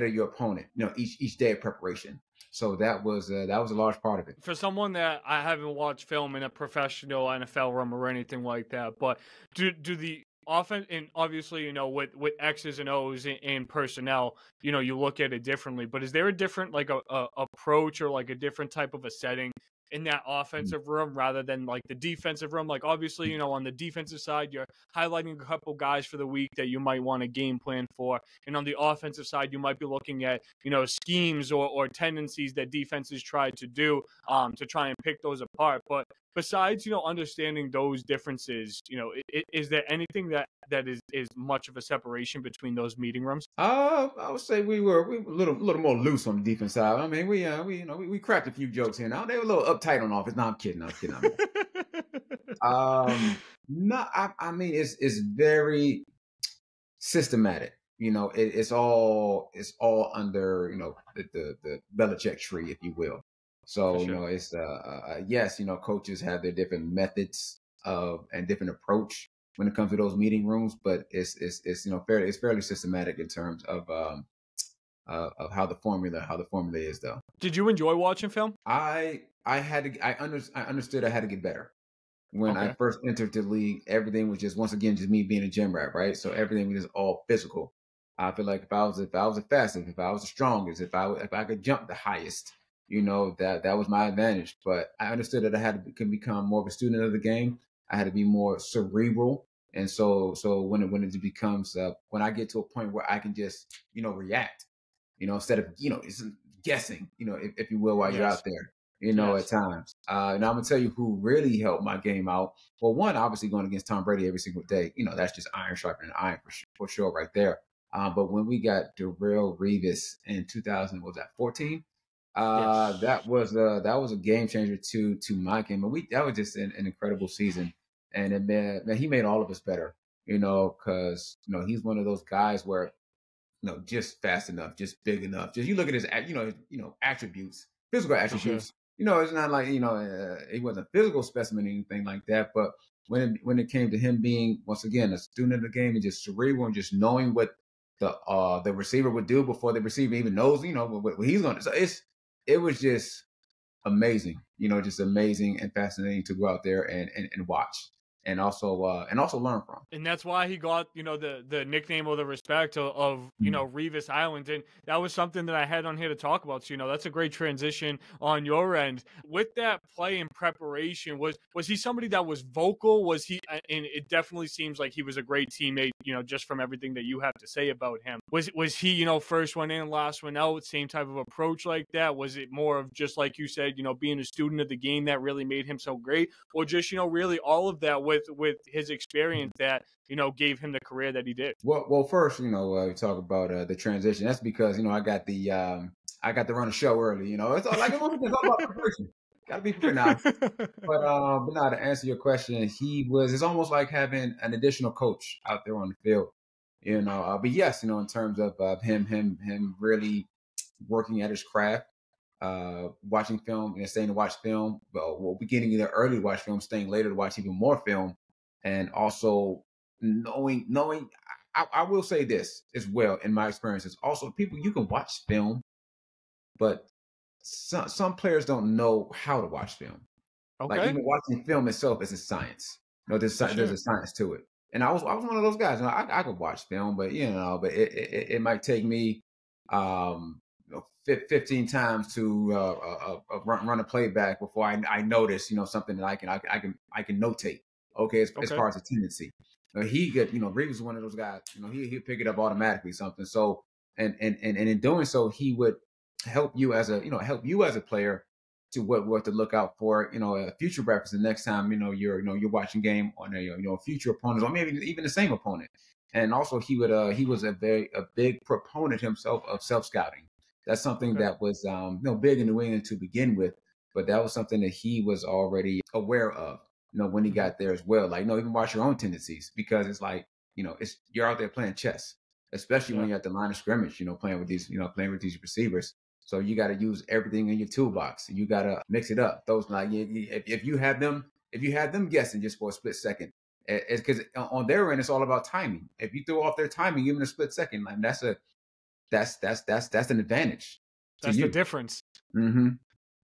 of your opponent. Each day of preparation. So that was a large part of it. For someone that I haven't watched film in a professional NFL room or anything like that, but do the offense, and obviously, with X's and O's in personnel, you look at it differently, but is there a different like a approach or like a different type of a setting in that offensive room rather than like the defensive room? Like obviously, on the defensive side, you're highlighting a couple guys for the week that you might want to game plan for. And on the offensive side, you might be looking at, schemes or tendencies that defenses try to do to try and pick those apart. But besides, understanding those differences, is there anything that is much of a separation between those meeting rooms? I would say we were a little more loose on the defense side. I mean, we cracked a few jokes here now. They were a little uptight on offense. No, I'm kidding. No, I mean it's very systematic. It's all under the Belichick tree, if you will. So Sure. it's yes, coaches have their different methods and different approach when it comes to those meeting rooms, but it's fairly systematic in terms of how the formula is, though. Did you enjoy watching film? I understood I had to get better. When I Okay. first entered the league, everything was just, once again, just me being a gym rat, right? So everything was just all physical. I feel like if I was the fastest, if I was the strongest, if I could jump the highest, that was my advantage. But I understood that I had to become more of a student of the game. I had to be more cerebral. And so when it becomes when I get to a point where I can just react, instead of it's guessing, if you will, while you're Yes. out there, Yes. at times. And I'm gonna tell you who really helped my game out. Well, one, obviously going against Tom Brady every single day, that's just iron sharpening iron for sure right there. But when we got Darrelle Revis in 2000, what was that, 14? Yes. That was a game changer to my game. And that was just an incredible season. And it, man, he made all of us better, because he's one of those guys where just fast enough, just big enough. Just you look at his attributes, physical For sure. attributes. It's not like he wasn't a physical specimen or anything like that. But when it came to him being, once again, a student of the game and just cerebral and just knowing what the receiver would do before the receiver even knows, what he's going to. So it was just amazing, just amazing and fascinating to go out there and watch and also learn from. And that's why he got, the nickname or the respect of Revis Island. And that was something that I had on here to talk about. So, that's a great transition on your end. With that play in preparation, was he somebody that was vocal? Was he, and it definitely seems like he was a great teammate, just from everything that you have to say about him. Was he, first one in, last one out, same type of approach like that? Was it more of just like you said, being a student of the game that really made him so great? Or just, really all of that with his experience that, gave him the career that he did? Well, first, we talk about the transition. That's because I got to run a show early. It's all like it's all about preparation. Got to be prepared now. But now, to answer your question, it's almost like having an additional coach out there on the field. But yes, in terms of him really working at his craft, watching film, staying to watch film. Well, beginning either early to watch film, staying later to watch even more film, and also knowing. I will say this as well, in my experiences. Also, people, you can watch film, but some players don't know how to watch film. Like Okay. even watching film itself is a science. There's For a sure. science to it. And I was one of those guys. You know, I could watch film, but but it might take me 15 times to run a playback before I notice something that I can notate. Okay, as Okay. far as a tendency, he get Reeves was one of those guys. He'll pick it up automatically something. So and in doing so, he would help you as a player to what to look out for, a future reference the next time, you're watching game on a future opponent or maybe even the same opponent. And also he was a big proponent himself of self-scouting. That's something Okay. that was big in New England to begin with, but that was something that he was already aware of, when he Mhm. got there as well. Like, even watch your own tendencies, because it's like, you're out there playing chess, especially when Yeah. you're at the line of scrimmage, playing with these receivers. So you got to use everything in your toolbox. You got to mix it up. Those like if you have them guessing just for a split second, it's because on their end it's all about timing. If you throw off their timing even a split second, like that's an advantage to That's the you. difference Mm-hmm.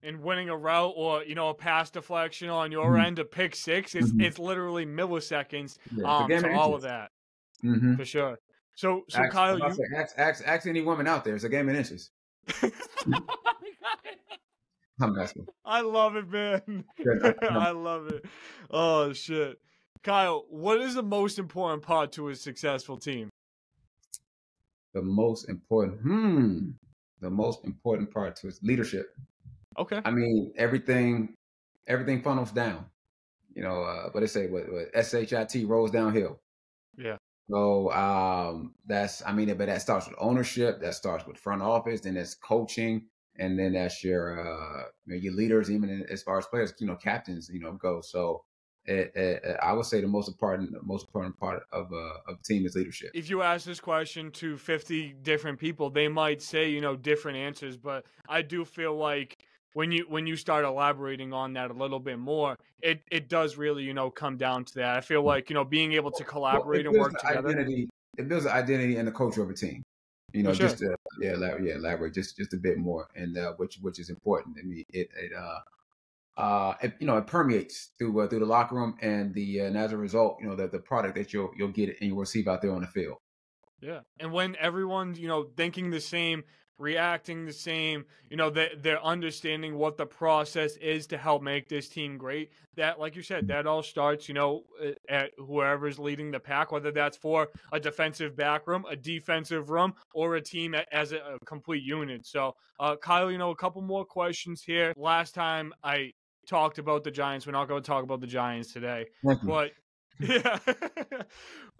in winning a route or a pass deflection on your Mm-hmm. end, a pick six. It's Mm-hmm. it's literally milliseconds Yeah, it's a game to of all of inches. that Mm-hmm. for sure. So I'm Kyle, about to you say, ask any woman out there. It's a game of inches. I'm asking. I love it, man. I'm I love it. Oh shit. Kyle, what is the most important part to a successful team? the most important. The most important part to is leadership. Okay. I mean, everything funnels down. What they say, what SHIT rolls downhill. Yeah. So but that starts with ownership, that starts with front office, then it's coaching, and then that's your leaders, even as far as players, captains, go. So I would say the most important part of a team is leadership. If you ask this question to 50 different people, they might say, different answers, but I do feel like when you start elaborating on that a little bit more, it does really, come down to that. I feel like, being able to Well, collaborate and work together. It builds an identity and the culture of a team. For Just sure. to elaborate just a bit more, and which is important. I mean, it permeates through the locker room, and as a result, the product that you'll get and you'll receive out there on the field. Yeah. And when everyone's, thinking the same, reacting the same, they're understanding what the process is to help make this team great. That, like you said, that all starts, at whoever's leading the pack, whether that's for a defensive back room, a defensive room, or a team as a complete unit. So, Kyle, a couple more questions here. Last time I talked about the Giants, we're not going to talk about the Giants today, Thank you. but yeah.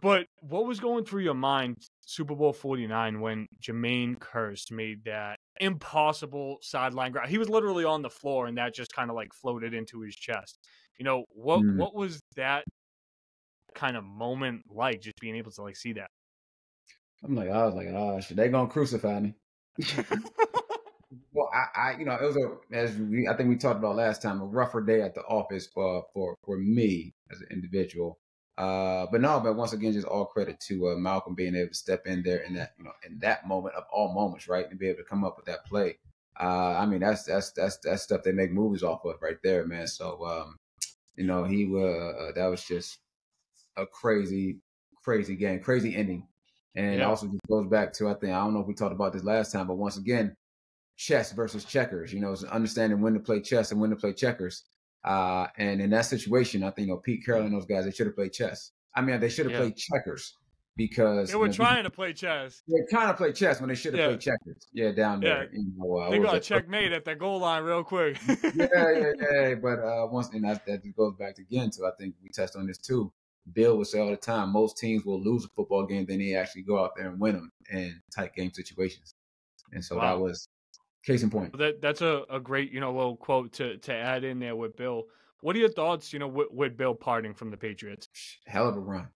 But what was going through your mind Super Bowl 49 when Jermaine Kearse made that impossible sideline grab? He was literally on the floor and that just kind of like floated into his chest. Mm. What was that kind of moment like, just being able to like see that? I was like, oh, shit, they gonna crucify me. Well, it was I think we talked about last time, a rougher day at the office for me as an individual. But once again, just all credit to Malcolm being able to step in there in that moment of all moments, right, and be able to come up with that play. I mean, that's stuff they make movies off of right there, man. So, that was just a crazy, crazy game, crazy ending, and Yeah. also just goes back to, I don't know if we talked about this last time, but once again, chess versus checkers. It's understanding when to play chess and when to play checkers. And in that situation, I think Pete Carroll and those guys, they should have played chess. I mean, they should have Yeah. played checkers, because They were trying to play chess. they kind of played chess when they should have Yeah. played checkers. Yeah, down Yeah. there. They got a checkmate at the goal line real quick. yeah. But that just goes back again to, I think we touched on this too. Bill would say all the time, most teams will lose a football game, then they actually go out there and win them in tight game situations. And so that Wow. was case in point. That's a great, little quote to add in there with Bill. What are your thoughts, with Bill parting from the Patriots? Hell of a run.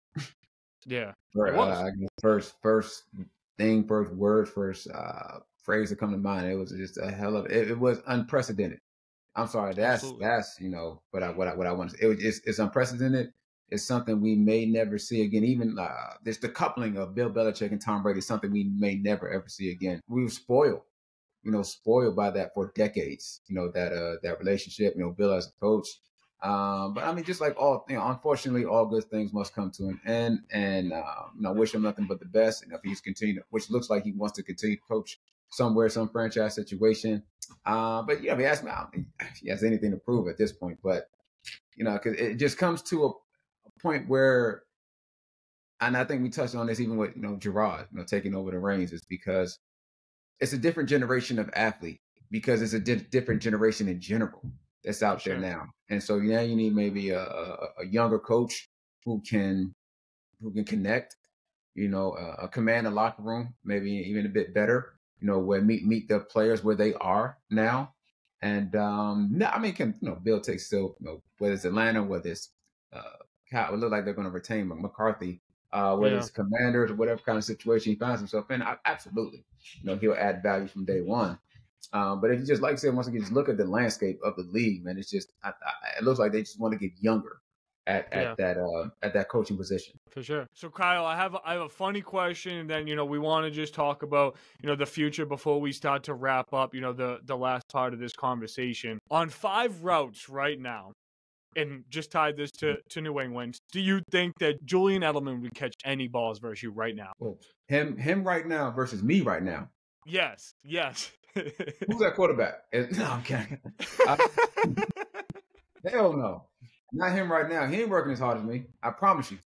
Yeah, it was. I guess first word, first phrase that come to mind. It was just a hell of it was unprecedented. I'm sorry, Absolutely. that's what I want to say. It's unprecedented. It's something we may never see again. Even there's the coupling of Bill Belichick and Tom Brady, something we may never ever see again. We were spoiled by that for decades. That relationship. Bill as a coach, But I mean, just like all, unfortunately, all good things must come to an end. And wish him nothing but the best. And if he's continuing, which looks like he wants to continue to coach somewhere, some franchise situation. But if he asked me, I don't think he has anything to prove at this point. But because it just comes to a point where, and I think we touched on this even with Jerod, taking over the reins, is because it's a different generation of athlete, because it's a different generation in general that's out there now. And so you need maybe a younger coach who can connect, command the locker room, maybe even a bit better, where meet the players where they are now. And Bill takes still, whether it's Atlanta, whether it's it look like they're going to retain McCarthy, whether it's Commanders or whatever kind of situation he finds himself in, absolutely, he'll add value from day one. But if you just, like I said, once again, just look at the landscape of the league, man, it's just, it looks like they just want to get younger at that coaching position. For sure. So Kyle, I have a funny question, and then we want to just talk about the future before we start to wrap up the last part of this conversation. On 5 routes right now, and just tied this to New England, do you think that Julian Edelman would catch any balls versus you right now? Well, him right now versus me right now? Yes. Who's that quarterback? No, I'm kidding. Hell no. Not him right now. He ain't working as hard as me. I promise you.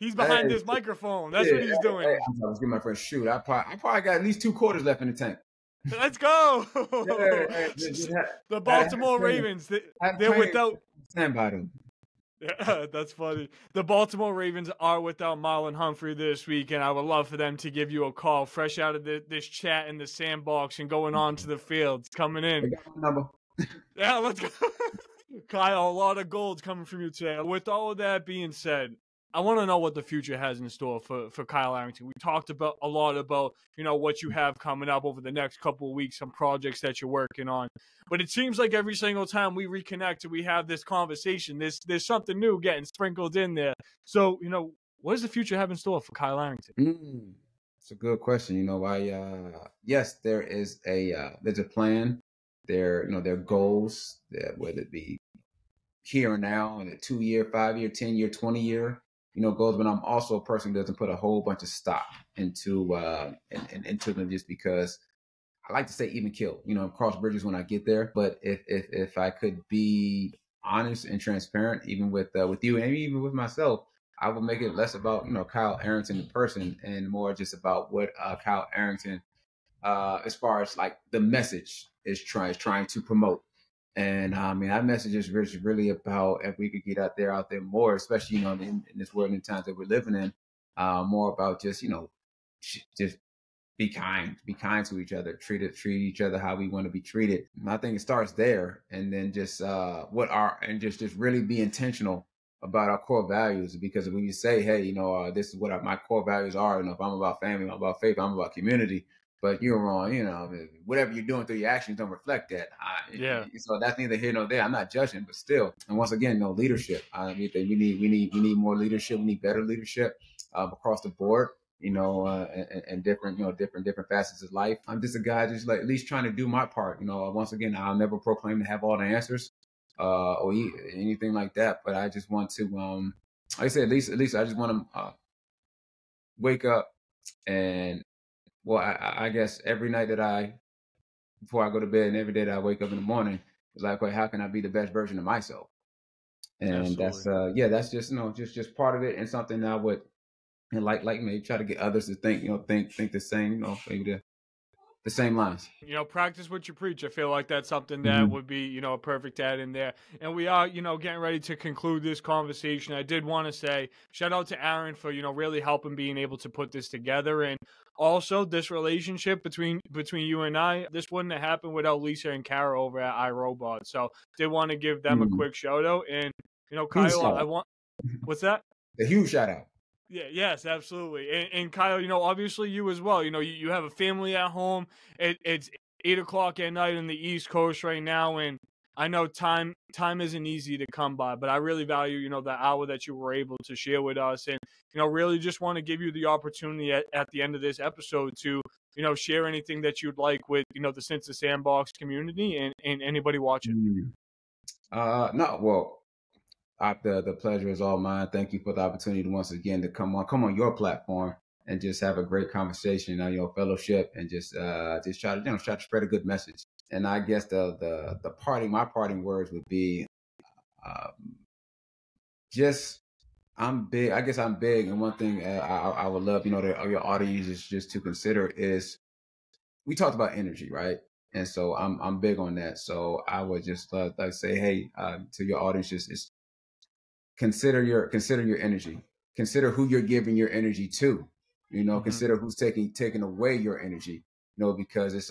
He's behind this microphone. That's what he's doing. I was giving my friend shoot. I probably got at least 2 quarters left in the tank. Let's go. The Baltimore Ravens. They're without. Stand by them. Yeah, that's funny. The Baltimore Ravens are without Marlon Humphrey this week, and I would love for them to give you a call fresh out of this chat in the Sandbox and going on to the field. It's coming in. I got my number. Yeah, let's go. Kyle, a lot of gold's coming from you today. With all of that being said, I want to know what the future has in store for Kyle Arrington. We talked a lot about what you have coming up over the next couple of weeks, some projects that you're working on. But it seems like every single time we reconnect and we have this conversation, there's something new getting sprinkled in there. So, what does the future have in store for Kyle Arrington? It's a good question. Yes, there is there's a plan. There are goals, whether it be here and now, in a 2-year, 5-year, 10-year, 20-year, goals. But I'm also a person who doesn't put a whole bunch of stock into them, just because I like to say even kill, cross bridges when I get there. But if I could be honest and transparent, even with you and even with myself, I would make it less about Kyle Arrington the person and more just about what Kyle Arrington, as far as like the message is trying to promote. And that message is really about, if we could get out there more, especially in this world and times that we're living in, more about just just be kind to each other, treat each other how we want to be treated. And I think it starts there, and then just just really be intentional about our core values. Because when you say, hey, this is what my core values are, if I'm about family, I'm about faith, I'm about community, but you're wrong, whatever you're doing through your actions don't reflect that. So that's neither here nor there. I'm not judging, but still. And once again, leadership. I mean, we need more leadership. We need better leadership across the board, and different facets of life. I'm just a guy just like at least trying to do my part. Once again, I'll never proclaim to have all the answers or anything like that. But I just want to, like I said, at least I just want to wake up and, well, I guess every night before I go to bed and every day that I wake up in the morning, it's like, well, how can I be the best version of myself? And Absolutely. That's just just part of it, and something that I would, and like maybe try to get others to think the same, maybe the same lines. Practice what you preach. I feel like that's something that would be, a perfect add in there. And we are, getting ready to conclude this conversation. I did want to say shout out to Aaron for, really helping being able to put this together. And also this relationship between you and I, this wouldn't have happened without Lisa and Kara over at iRobot. So did want to give them a quick shout out. And, Kyle, what's that? A huge shout out. Yeah, yes, absolutely. And Kyle, obviously you as well. You have a family at home. It's 8:00 at night on the East Coast right now, and I know time isn't easy to come by, but I really value, the hour that you were able to share with us, and really just want to give you the opportunity at the end of this episode to share anything that you'd like with the Since the Sandbox community and anybody watching. No, well, The pleasure is all mine. Thank you for the opportunity once again to come on your platform and just have a great conversation on your fellowship and just try to try to spread a good message. And I guess the parting my parting words would be um, just I'm big. I guess I'm big, and one thing I would love your audience is just to consider is we talked about energy, right? And so I'm big on that. So I would just like say, hey, to your audience, just consider your energy. Consider who you're giving your energy to. Hmm. Consider who's taking away your energy. Because it's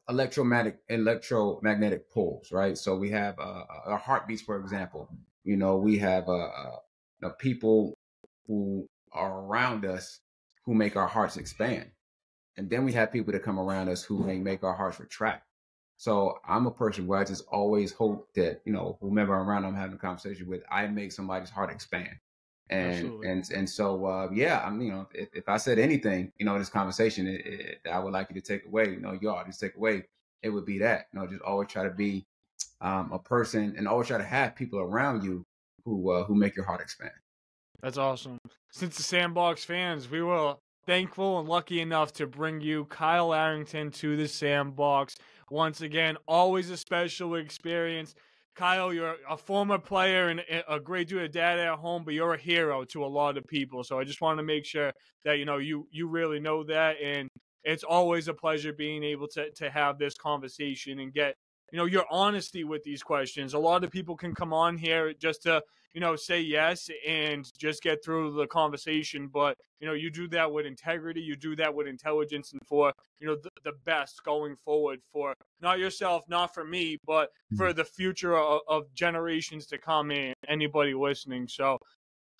electromagnetic pulls, right? So we have our heartbeats, for example. We have people who are around us who make our hearts expand, and then we have people that come around us who may make our hearts retract. So I'm a person where I just always hope that whomever around I'm having a conversation with, I make somebody's heart expand. And Absolutely. and so yeah, I'm if I said anything in this conversation that I would like you to take away, y'all just take away, it would be that just always try to be a person and always try to have people around you who make your heart expand. That's awesome. Since the Sandbox fans, we were thankful and lucky enough to bring you Kyle Arrington to the Sandbox. Once again, always a special experience. Kyle, you're a former player and a great dude, a dad at home, but you're a hero to a lot of people. So I just want to make sure that you really know that, and it's always a pleasure being able to have this conversation and get your honesty with these questions. A lot of people can come on here just to say yes and just get through the conversation. But, you do that with integrity, you do that with intelligence, and for, the best going forward for not yourself, not for me, but for the future of generations to come and anybody listening. So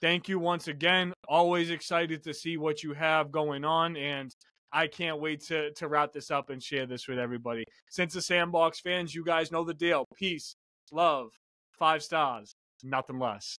thank you once again. Always excited to see what you have going on. And I can't wait to wrap this up and share this with everybody. Since the Sandbox fans, you guys know the deal. Peace, love, 5 stars, nothing less.